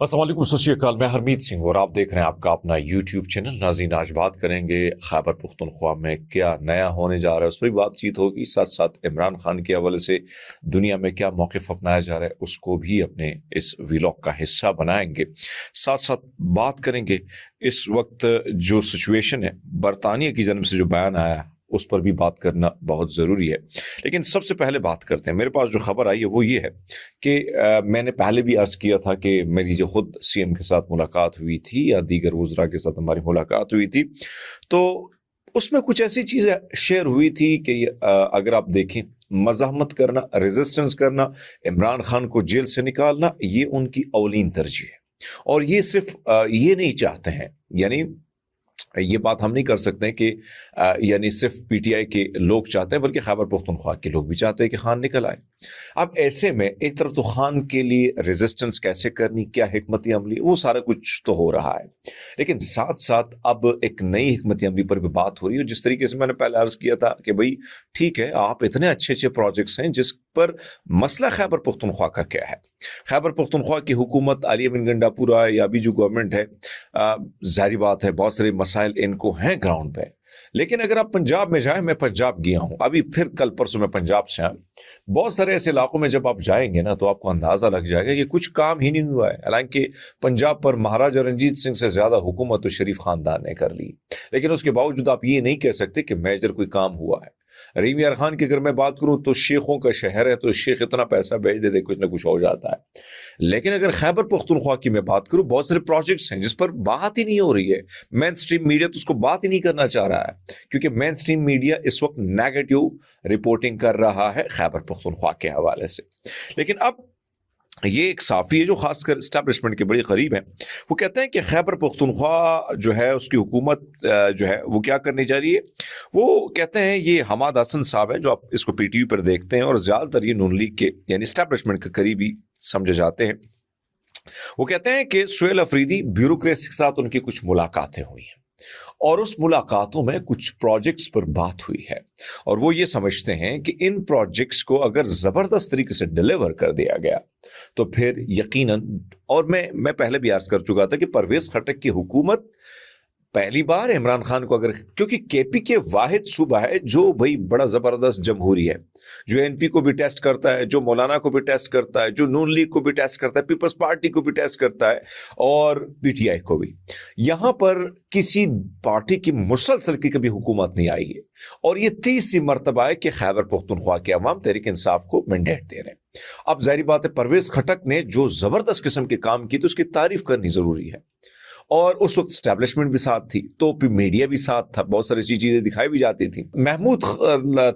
अस्सलाम वालेकुम, सत श्री अकाल। मैं हरमीत सिंह और आप देख रहे हैं आपका अपना यूट्यूब चैनल। नाज़रीन, आज बात करेंगे खैबर पख्तूनख्वा में क्या नया होने जा रहा है, उस पर भी बातचीत होगी। साथ साथ इमरान खान के हवाले से दुनिया में क्या मौक़िफ़ अपनाया जा रहा है उसको भी अपने इस व्लॉग का हिस्सा बनाएंगे। साथ साथ बात करेंगे इस वक्त जो सिचुएशन है, बरतानिया की जानब से जो बयान आया उस पर भी बात करना बहुत ज़रूरी है। लेकिन सबसे पहले बात करते हैं, मेरे पास जो खबर आई है वो ये है कि मैंने पहले भी अर्ज़ किया था कि मेरी जो खुद सीएम के साथ मुलाकात हुई थी या दीगर वज़रा के साथ हमारी मुलाकात हुई थी, तो उसमें कुछ ऐसी चीज़ें शेयर हुई थी कि अगर आप देखें, मज़ाहमत करना, रेजिस्टेंस करना, इमरान खान को जेल से निकालना, ये उनकी अवलीन तरजीह है। और ये सिर्फ ये नहीं चाहते हैं, यानी ये बात हम नहीं कर सकते कि यानी सिर्फ पीटीआई के लोग चाहते हैं, बल्कि खैबर पख्तूनख्वा के लोग भी चाहते हैं कि खान निकल आए। अब ऐसे में एक तरफ तो खान के लिए रेजिस्टेंस कैसे करनी, क्या हिकमती अमली, वो सारा कुछ तो हो रहा है, लेकिन साथ साथ अब एक नई हिकमती अमली पर भी बात हो रही है। जिस तरीके से मैंने पहले अर्ज किया था कि भाई ठीक है, आप इतने अच्छे अच्छे प्रोजेक्ट्स हैं जिस पर मसला खैबर पख्तूनख्वा का क्या है। खैबर पख्तूनख्वा की हुकूमत, आलिया बिन गंडापुरा या अभी जो गवर्नमेंट है, जाहिर बात है बहुत सारे मसाइल इनको हैं ग्राउंड पे। लेकिन अगर आप पंजाब में जाएं, मैं पंजाब गया हूं, अभी फिर कल परसों मैं पंजाब से आया, बहुत सारे ऐसे इलाकों में जब आप जाएंगे ना तो आपको अंदाजा लग जाएगा कि कुछ काम ही नहीं हुआ है। हालांकि पंजाब पर महाराजा रंजीत सिंह से ज्यादा हुकूमत तो शरीफ खानदान ने कर ली, लेकिन उसके बावजूद आप ये नहीं कह सकते कि मेजर कोई काम हुआ है। रहीम यार खान की अगर मैं बात करूं तो शेखों का शहर है, तो शेख इतना पैसा भेज देते कुछ ना कुछ हो जाता है। लेकिन अगर खैबर पख्तूनख्वा की मैं बात करूं, बहुत सारे प्रोजेक्ट्स हैं जिस पर बात ही नहीं हो रही है। मेन स्ट्रीम मीडिया तो उसको बात ही नहीं करना चाह रहा है, क्योंकि मेन स्ट्रीम मीडिया इस वक्त नेगेटिव रिपोर्टिंग कर रहा है खैबर पख्तूनख्वा के हवाले से। लेकिन अब ये एक साफ़ी है जो खासकर इस्टेब्लिशमेंट के बड़े करीब हैं, वो कहते हैं कि खैबर पख्तूनख्वा जो है उसकी हुकूमत जो है वो क्या करने जा रही है। वो कहते हैं, ये हमाद हसन साहब हैं जो आप इसको पीटीवी पर देखते हैं और ज़्यादातर ये नून लीग के यानी इस्टेब्लिशमेंट के करीबी समझे जाते हैं। वो कहते हैं कि सुहेल अफरीदी ब्यूरोक्रेसी के साथ उनकी कुछ मुलाकातें हुई हैं और उस मुलाकातों में कुछ प्रोजेक्ट्स पर बात हुई है, और वो ये समझते हैं कि इन प्रोजेक्ट्स को अगर जबरदस्त तरीके से डिलीवर कर दिया गया तो फिर यकीनन, और मैं पहले भी अर्ज कर चुका था कि परवेज खटक की हुकूमत पहली बार इमरान खान को अगर, क्योंकि केपी के वाहिद सूबा है जो भाई बड़ा जबरदस्त जमहूरी है, जो एनपी को भी टेस्ट करता है, जो मौलाना को भी टेस्ट करता है, जो नून लीग को भी टेस्ट करता है, पीपल्स पार्टी को भी टेस्ट करता है और पीटीआई को भी। यहां पर किसी पार्टी की मुसलसल की कभी हुकूमत नहीं आई है, और ये तीसरी मर्तबा है कि खैबर पख्तूनख्वा के अवाम तहरीक इंसाफ को मैंडेट दे रहे हैं। अब जाहिर बात है, परवेज खटक ने जो जबरदस्त किस्म के काम की तो उसकी तारीफ करनी जरूरी है, और उस वक्त स्टैब्लिशमेंट भी साथ थी, तो मीडिया भी साथ था, बहुत सारी चीजें दिखाई भी जाती थी। महमूद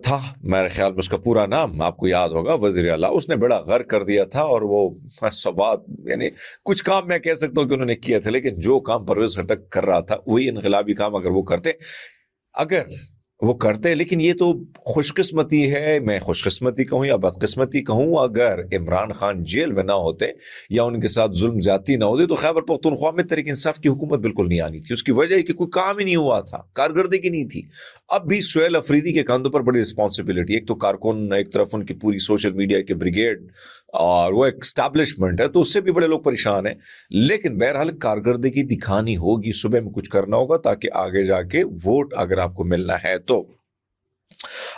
था मेरे ख्याल में उसका पूरा नाम, आपको याद होगा, वजीर आला, उसने बड़ा गर्क कर दिया था, और वो सवाद यानी कुछ काम मैं कह सकता हूँ कि उन्होंने किए थे, लेकिन जो काम परवेज खटक कर रहा था वही इनकलाबी काम अगर वो करते, लेकिन ये तो खुशकिस्मती है, मैं खुशकिस्मती कहूँ या बदकिस्मती कहूँ, अगर इमरान खान जेल में ना होते या उनके साथ जुल्म ज्यादती ना होती तो खैबर पख्तूनख्वा में तहरीक इंसाफ की हुकूमत बिल्कुल नहीं आनी थी। उसकी वजह है कि कोई काम ही नहीं हुआ था, कारकर्दगी नहीं थी। अब भी सुहेल अफरीदी के कंधों पर बड़ी रिस्पॉन्सिबिलिटी, एक तो कारकुन, एक तरफ उनकी पूरी सोशल मीडिया की ब्रिगेड, और वो एक स्टैब्लिशमेंट है, तो उससे भी बड़े लोग परेशान हैं। लेकिन बहरहाल कारकर्दगी दिखानी होगी, सुबह में कुछ करना होगा ताकि आगे जाके वोट अगर आपको मिलना है तो।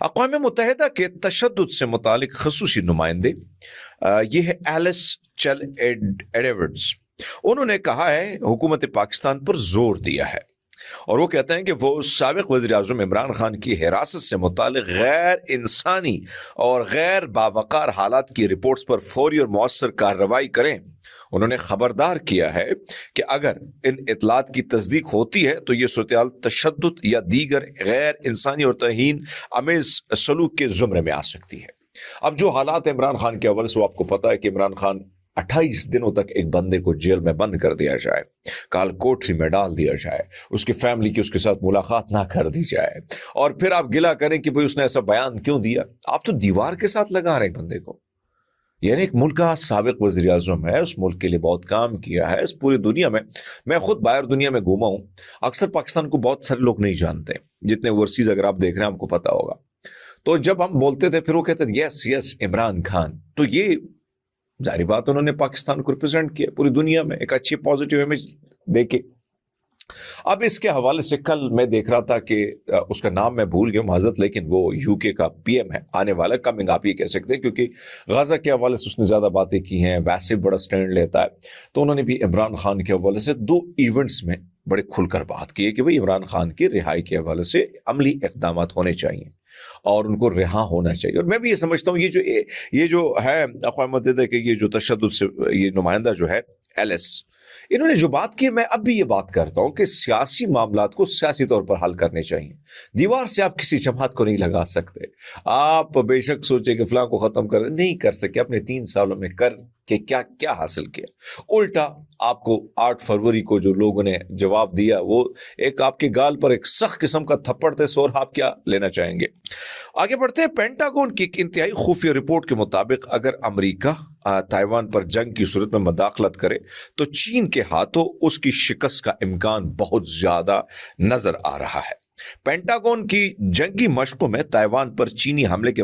अक़वाम मुत्तहिदा के तशद्दुद से मुतालिक खसूसी नुमाइंदे, ये है एलिस चल एडवर्ड्स, उन्होंने कहा है, हुकूमत पाकिस्तान पर जोर दिया है, और वो कहते हैं कि वो साबिक़ वज़ीर आज़म इमरान खान की हिरासत से मुतालिक गैर इंसानी और गैर बावकार हालात की रिपोर्ट्स पर फौरी और मौसर कार्रवाई करें। उन्होंने खबरदार किया है कि अगर इन इतलात की तस्दीक होती है तो ये सूरत-ए-हाल तशद्दुद या दीगर गैर इंसानी और तौहीन आमेज़ सलूक के ज़ुमरे में आ सकती है। अब जो हालात इमरान खान के अव्वल से आपको पता है कि इमरान खान 28 दिनों तक एक बंदे को जेल में बंद कर दिया जाए, काल कोठरी में डाल दिया जाए, उसकी फैमिली की उसके साथ मुलाकात ना कर दी जाए, और फिर आप गिला करें कि भाई उसने ऐसा बयान क्यों दिया। आप तो दीवार के साथ लगा रहे हैं बंदे को, यानी एक मुल्क का साबिक वज़ीर आज़म है, उस मुल्क के लिए बहुत काम किया है इस पूरी दुनिया में। मैं खुद बाहर दुनिया में घूमा हूँ, अक्सर पाकिस्तान को बहुत सारे लोग नहीं जानते, जितने ओवरसीज अगर आप देख रहे हैं आपको पता होगा। तो जब हम बोलते थे फिर वो कहते थे यस यस इमरान खान, तो ये ظاہری بات انہوں نے پاکستان کو ریپرزینٹ کیا پوری دنیا میں ایک اچھی پازیٹیو امیج دے کے. اب اس کے حوالے سے کل میں دیکھ رہا تھا کہ اس کا نام میں بھول گیا معذرت، لیکن وہ یو کے کا پی ایم ہے آنے والا کمنگ، آپ یہ کہہ سکتے ہیں، کیونکہ غزہ کے حوالے سے اس نے زیادہ باتیں کی ہیں، ویسے بڑا سٹینڈ لیتا ہے. تو انہوں نے بھی عمران خان کے حوالے سے 2 ایونٹس میں بڑے کھل کر بات کی ہے کہ بھئی عمران خان کی رہائی کے حوالے سے عملی اقدامات ہونے چاہیے اور ان کو رہا ہونا چاہیے. اور میں بھی یہ سمجھتا ہوں یہ جو ہے اقوام متحدہ کے یہ جو تشدد سے یہ نمائندہ جو ہے ایلس، انہوں نے جو بات کی، میں اب بھی یہ بات کرتا ہوں کہ سیاسی معاملات کو سیاسی طور پر حل کرنے چاہیے. دیوار سے آپ کسی جماعت کو نہیں لگا سکتے. آپ بے شک سوچے کہ فلاں کو ختم کر نہیں کر سکے. اپنے 3 سالوں میں کر کے کیا حاصل کیا؟ الٹا آپ کو 8 فروری کو جو لوگوں نے جواب دیا وہ ایک آپ کے گال پر ایک سخت قسم کا تھپڑ تھے. سور آپ کیا لینا چاہیں گے؟ آگے بڑھتے ہیں. پینٹاگون کی ایک انتہائی خفیہ رپورٹ کے مطابق اگر امریکہ تائیوان پر جنگ کی صورت میں مداخلت کرے تو چین کے ہاتھوں اس کی شکست کا امکان بہت زیادہ نظر آ رہا ہے. پینٹاگون کی جنگی مشقوں میں تائیوان پر چینی حملے کے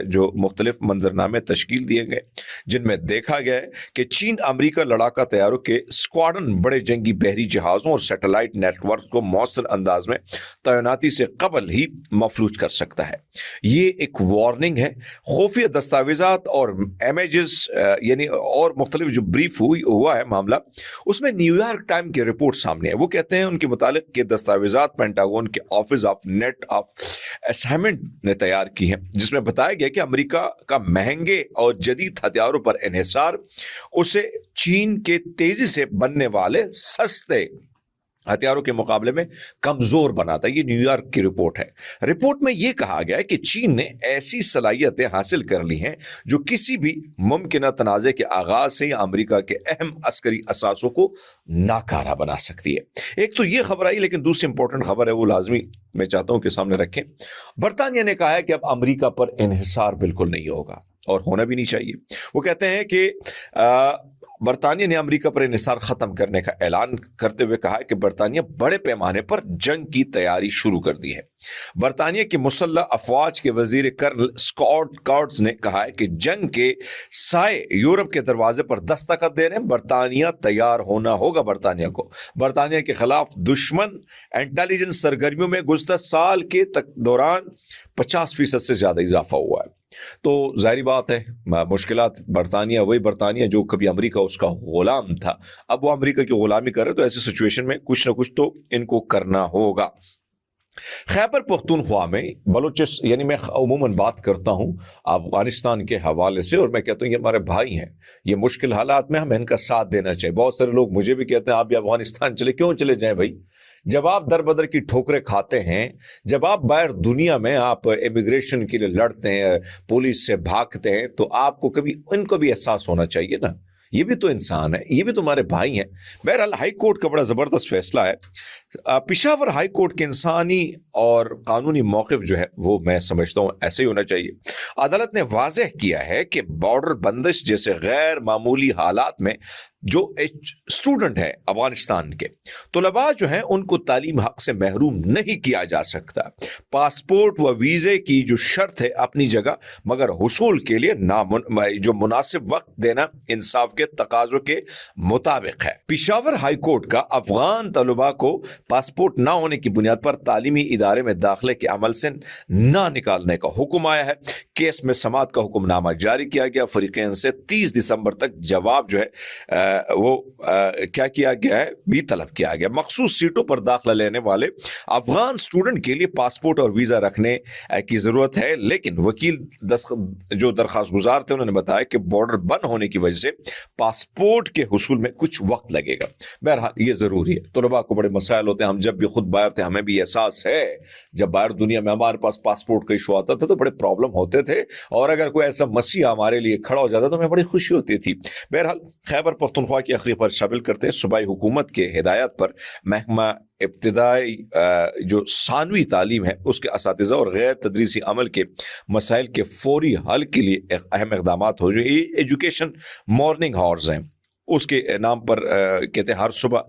جو مختلف منظرنامے تشکیل دیے گئے، جن میں دیکھا گیا ہے کہ چین امریکہ لڑاکا طیاروں کے اسکواڈن بڑے جنگی بحری جہازوں اور سیٹلائٹ نیٹ ورک کو مؤثر انداز میں تعیناتی سے قبل ہی مفلوج کر سکتا ہے. یہ ایک وارننگ ہے. خفیہ دستاویزات اور امیجز یعنی اور مختلف جو بریف ہوا ہے معاملہ، اس میں نیو یارک ٹائم کی رپورٹ سامنے ہے. وہ کہتے ہیں ان کے متعلق کہ دستاویزات پینٹاگون کے office of net of assignment نے تیار کی ہیں، جس میں بتایا گیا کہ امریکہ کا مہنگے اور جدید ہتھیاروں پر انحصار اسے چین کے تیزی سے بننے والے سستے ہتھیاروں کے مقابلے میں کمزور بناتا ہے. یہ نیو یارک کی رپورٹ ہے. رپورٹ میں یہ کہا گیا ہے کہ چین نے ایسی صلاحیتیں حاصل کر لی ہیں جو کسی بھی ممکنہ تنازع کے آغاز سے یا امریکہ کے اہم عسکری اثاثوں کو ناکارہ بنا سکتی ہے. ایک تو یہ خبر آئی، لیکن دوسری امپورٹنٹ خبر ہے وہ لازمی میں چاہتا ہوں کہ سامنے رکھیں. برطانیہ نے کہا ہے کہ اب امریکہ پر انحصار بالکل نہیں ہوگا اور ہونا بھی نہیں چاہیے. وہ کہتے ہیں کہ برطانیہ نے امریکہ پر انحصار ختم کرنے کا اعلان کرتے ہوئے کہا ہے کہ برطانیہ بڑے پیمانے پر جنگ کی تیاری شروع کر دی ہے. برطانیہ کی مسلح افواج کے وزیر کرنل اسکاٹ کارٹز نے کہا ہے کہ جنگ کے سائے یورپ کے دروازے پر دستخط دے رہے ہیں. برطانیہ تیار ہونا ہوگا. برطانیہ کے خلاف دشمن انٹیلیجنس سرگرمیوں میں گزشتہ سال کے دوران 50% سے زیادہ اضافہ ہوا ہے. تو ظاہری بات ہے مشکلات برطانیہ، وہی برطانیہ جو کبھی امریکہ اس کا غلام تھا، اب وہ امریکہ کی غلامی کر رہے، تو ایسی سچویشن میں کچھ نہ کچھ تو ان کو کرنا ہوگا. خیبر پختونخوا میں یعنی میں عموماً بات کرتا ہوں افغانستان کے حوالے سے، اور میں کہتا ہوں یہ ہمارے بھائی ہیں، یہ مشکل حالات میں ہمیں ان کا ساتھ دینا چاہیے. بہت سارے لوگ مجھے بھی کہتے ہیں آپ بھی افغانستان چلے. کیوں چلے جائیں بھائی؟ جب آپ در بدر کی ٹھوکریں کھاتے ہیں، جب آپ باہر دنیا میں آپ امیگریشن کے لیے لڑتے ہیں، پولیس سے بھاگتے ہیں، تو آپ کو کبھی ان کو بھی احساس ہونا چاہیے نا، یہ بھی تو انسان ہے، یہ بھی تمہارے بھائی ہیں. بہرحال ہائی کورٹ کا بڑا زبردست فیصلہ ہے. پشاور ہائی کورٹ کے انسانی اور قانونی موقف جو ہے وہ میں سمجھتا ہوں ایسے ہی ہونا چاہیے. عدالت نے واضح کیا ہے کہ بارڈر بندش جیسے غیر معمولی حالات میں جو اسٹوڈنٹ ہے افغانستان کے طلباء جو ہیں ان کو تعلیم حق سے محروم نہیں کیا جا سکتا. پاسپورٹ و ویزے کی جو شرط ہے اپنی جگہ، مگر حصول کے لیے جو مناسب وقت دینا انصاف کے تقاضوں کے مطابق ہے. پشاور ہائی کورٹ کا افغان طلباء کو پاسپورٹ نہ ہونے کی بنیاد پر تعلیمی ادارے میں داخلے کے عمل سے نہ نکالنے کا حکم آیا ہے. کیس میں سماعت کا حکم نامہ جاری کیا گیا. فریقین سے 30 دسمبر تک جواب جو ہے وہ کیا کیا گیا ہے بھی طلب کیا گیا. مخصوص سیٹوں پر داخلہ لینے والے افغان اسٹوڈنٹ کے لیے پاسپورٹ اور ویزا رکھنے کی ضرورت ہے، لیکن وکیل جو درخواست گزار تھے انہوں نے بتایا کہ بارڈر بند ہونے کی وجہ سے پاسپورٹ کے حصول میں کچھ وقت لگے گا. بہرحال یہ ضروری ہے. طلباء کو بڑے مسائل ہوتے ہیں. ہم جب بھی خود باہر تھے ہمیں بھی احساس ہے، جب باہر دنیا میں ہمارے پاس پاسپورٹ کا ایشو آتا تھا تو بڑے پرابلم ہوتے تھے، اور اگر کوئی ایسا مسیح ہمارے لیے کھڑا ہو جاتا تو ہمیں بڑی خوشی ہوتی تھی. بہرحال خیبر پختونخوا کی اخری پر شامل کرتے ہیں. صوبائی حکومت کے ہدایات پر محکمہ ابتدائی جو ثانوی تعلیم ہے اس کے اساتذہ اور غیر تدریسی عمل کے مسائل کے فوری حل کے لیے اہم اقدامات ہو جو ایجوکیشن مارننگ ہارز ہیں اس کے نام پر کہتے ہیں ہر صبح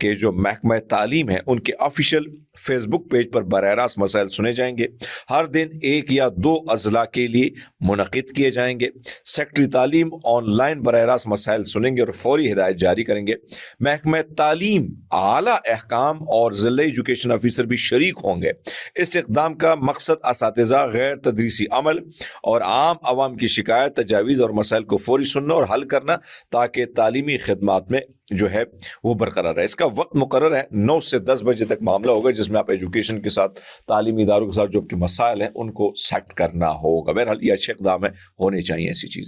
کے جو محکمہ تعلیم ہے ان کے آفیشیل فیس بک پیج پر براہ راست مسائل سنے جائیں گے. ہر دن 1 یا 2 اضلاع کے لیے منعقد کیے جائیں گے. سیکٹری تعلیم آن لائن براہ راست مسائل سنیں گے اور فوری ہدایت جاری کریں گے. محکمہ تعلیم، اعلیٰ احکام اور ضلعی ایجوکیشن آفیسر بھی شریک ہوں گے. اس اقدام کا مقصد اساتذہ، غیر تدریسی عمل اور عام عوام کی شکایت، تجاویز اور مسائل کو فوری سننا اور حل کرنا تاکہ تعلیمی خدمات میں جو ہے وہ برقرار ہے. اس کا وقت مقرر ہے 9 سے 10 بجے تک معاملہ ہوگا، جس میں آپ ایجوکیشن کے ساتھ، تعلیمی اداروں کے ساتھ جو آپ کے مسائل ہیں ان کو سیٹ کرنا ہوگا. بہرحال یہ اچھے اقدام ہے، ہونے چاہیے ایسی چیزیں.